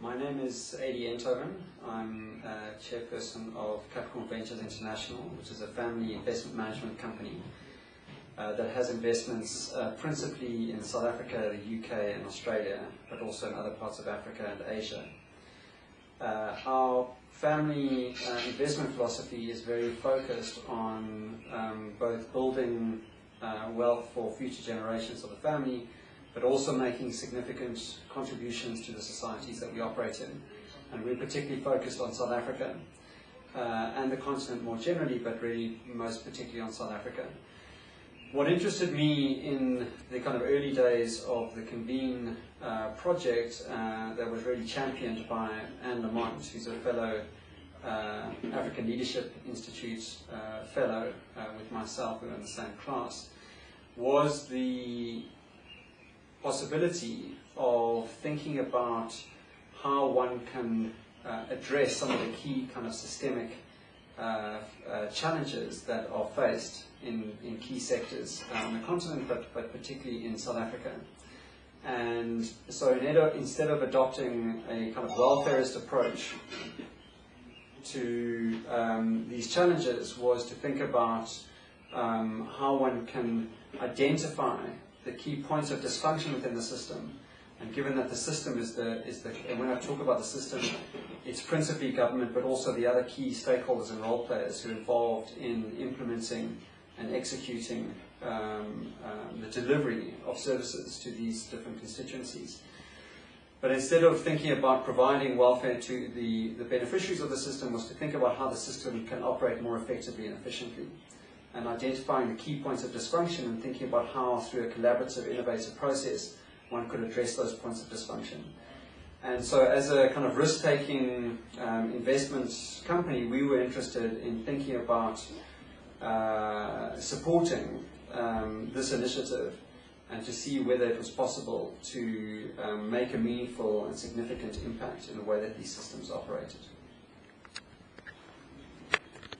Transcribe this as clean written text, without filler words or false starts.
My name is Adi Enthoven. I'm chairperson of Capricorn Ventures International, which is a family investment management company that has investments principally in South Africa, the UK and Australia, but also in other parts of Africa and Asia. Our family investment philosophy is very focused on both building wealth for future generations of the family, but also making significant contributions to the societies that we operate in. And we're particularly focused on South Africa and the continent more generally, but really most particularly on South Africa. What interested me in the kind of early days of the Convene project that was really championed by Anne Lamont, who's a fellow African Leadership Institute fellow with myself, we were in the same class, was the possibility of thinking about how one can address some of the key kind of systemic challenges that are faced in key sectors on the continent, but particularly in South Africa. And so instead of adopting a kind of welfarist approach to these challenges, was to think about how one can identify the key points of dysfunction within the system. And given that the system is and when I talk about the system, it's principally government, but also the other key stakeholders and role players who are involved in implementing and executing the delivery of services to these different constituencies. But instead of thinking about providing welfare to the beneficiaries of the system, was to think about how the system can operate more effectively and efficiently, and identifying the key points of dysfunction and thinking about how, through a collaborative, innovative process, one could address those points of dysfunction. And so as a kind of risk-taking investment company, we were interested in thinking about supporting this initiative and to see whether it was possible to make a meaningful and significant impact in the way that these systems operated.